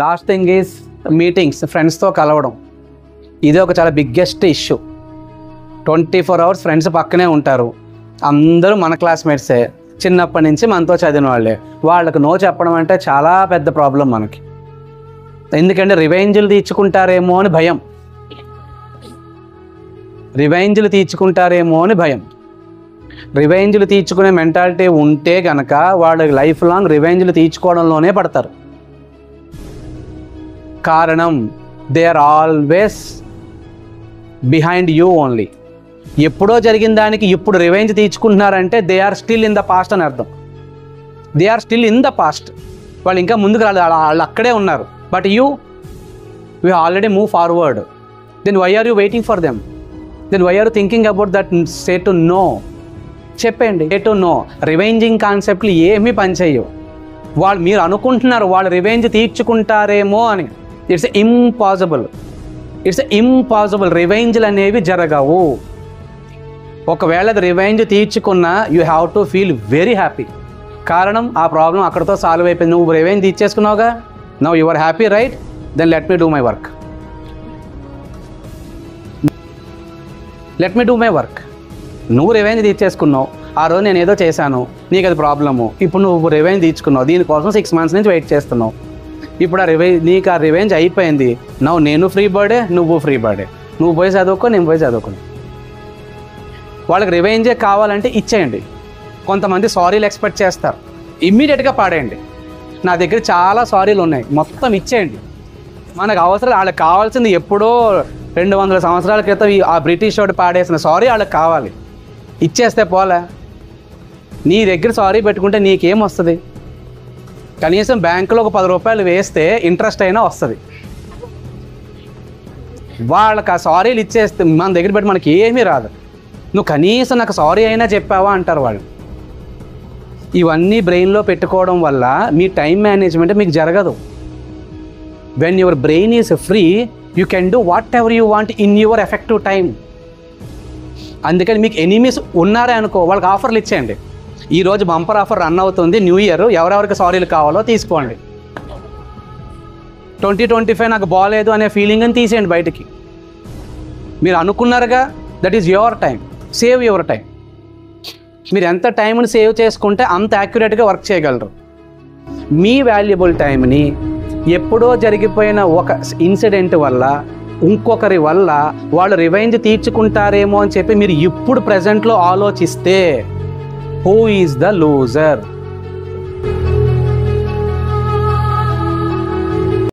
Last thing is meetings, ఫ్రెండ్స్తో కలవడం. ఇది ఒక చాలా బిగ్గెస్ట్ ఇష్యూ. 24 hours ఫ్రెండ్స్ పక్కనే ఉంటారు. అందరూ మన క్లాస్మేట్సే, చిన్నప్పటి నుంచి మనతో చదివిన వాళ్ళే. వాళ్ళకు నో చెప్పడం అంటే చాలా పెద్ద ప్రాబ్లం మనకి. ఎందుకంటే రివెంజ్లు తీర్చుకుంటారేమో అని భయం. రివెంజ్లు తీర్చుకుంటారేమో అని భయం. రివెంజ్లు తీర్చుకునే మెంటాలిటీ ఉంటే కనుక వాళ్ళు లైఫ్ లాంగ్ రివెంజ్లు తీర్చుకోవడంలోనే పడతారు. కారణం they are always behind you only. ఎప్పుడో జరిగిన దానికి ఇప్పుడు రివెంజ్ తీర్చుకుంటున్నారంటే they are still in the past అని అర్థం. They are still in the past. వాళ్ళు ఇంకా ముందుకు రాలేదు, వాళ్ళు అక్కడే ఉన్నారు. But you already move forward. Then why are you waiting for them? Then why are you thinking about that? Say to no. చెప్పండి, సే టు నో. రివెంజింగ్ కాన్సెప్ట్లు ఏమీ పనిచేయవు. మీరు అనుకుంటున్నారు వాళ్ళు రివెంజ్ తీర్చుకుంటారేమో అని. It's impossible. రివెంజ్లు అనేవి జరగవు. ఒకవేళ అది రివెంజ్ తీర్చుకున్నా you have to feel very happy. కారణం ఆ ప్రాబ్లం అక్కడితో సాల్వ్ అయిపోయింది. నువ్వు రివెంజ్ తీర్చేసుకున్నావుగా, now you are happy, right? Then let me do my work. నువ్వు రివెంజ్ తీర్చేసుకున్నావు. ఆ రోజు నేను ఏదో చేశాను, నీకు అది ప్రాబ్లము. ఇప్పుడు నువ్వు రివెంజ్ తీర్చుకున్నావు, దీనికోసం 6 months నుంచి వెయిట్ చేస్తున్నావు. ఇప్పుడు నీకు ఆ రివెంజ్ అయిపోయింది. నేను ఫ్రీ బర్డే, నువ్వు ఫ్రీ బర్డే. నువ్వు పోయి చదువుకో, నేను పోయి చదువుకుని. వాళ్ళకి రివెంజే కావాలంటే ఇచ్చేయండి. కొంతమంది సారీలు ఎక్స్పెక్ట్ చేస్తారు, ఇమ్మీడియట్గా పాడేయండి. నా దగ్గర చాలా సారీలు ఉన్నాయి, మొత్తం ఇచ్చేయండి. మనకు అవసరం, వాళ్ళకి కావాల్సింది ఎప్పుడో 200 సంవత్సరాల క్రితం ఆ బ్రిటిష్ వాడు పాడేసిన సారీ వాళ్ళకి కావాలి. ఇచ్చేస్తే పోలే. నీ దగ్గర సారీ పెట్టుకుంటే నీకేం వస్తుంది? కనీసం బ్యాంకులో ఒక 10 రూపాయలు వేస్తే ఇంట్రెస్ట్ అయినా వస్తుంది. వాళ్ళకి ఆ సారీలు ఇచ్చేస్తే మన దగ్గర పెట్టి మనకి ఏమీ రాదు. నువ్వు కనీసం నాకు సారీ అయినా చెప్పావా అంటారు వాళ్ళు. ఇవన్నీ బ్రెయిన్లో పెట్టుకోవడం వల్ల మీ టైం మేనేజ్మెంట్ మీకు జరగదు. When your brain is free, you can do what ever you want in your effective time. అందుకని మీకు ఎనిమీస్ ఉన్నారే అనుకో, వాళ్ళకి ఆఫర్లు ఇచ్చేయండి. ఈరోజు బంపర్ ఆఫర్ రన్ అవుతుంది, న్యూ ఇయర్, ఎవరెవరికి సారీలు కావాలో తీసుకోండి. 2025 నాకు బాగాలేదు అనే ఫీలింగ్ అని తీసేయండి బయటికి. మీరు అనుకున్నారుగా, that is your time. Save your time. మీరు ఎంత టైంని సేవ్ చేసుకుంటే అంత యాక్యురేట్గా వర్క్ చేయగలరు. మీ వాల్యుబుల్ టైంని ఎప్పుడో జరిగిపోయిన ఒక ఇన్సిడెంట్ వల్ల, ఇంకొకరి వల్ల వాళ్ళు రివెంజ్ తీర్చుకుంటారేమో అని చెప్పి మీరు ఇప్పుడు ప్రజెంట్లో ఆలోచిస్తే హూ ఈజ్ ద లూజర్?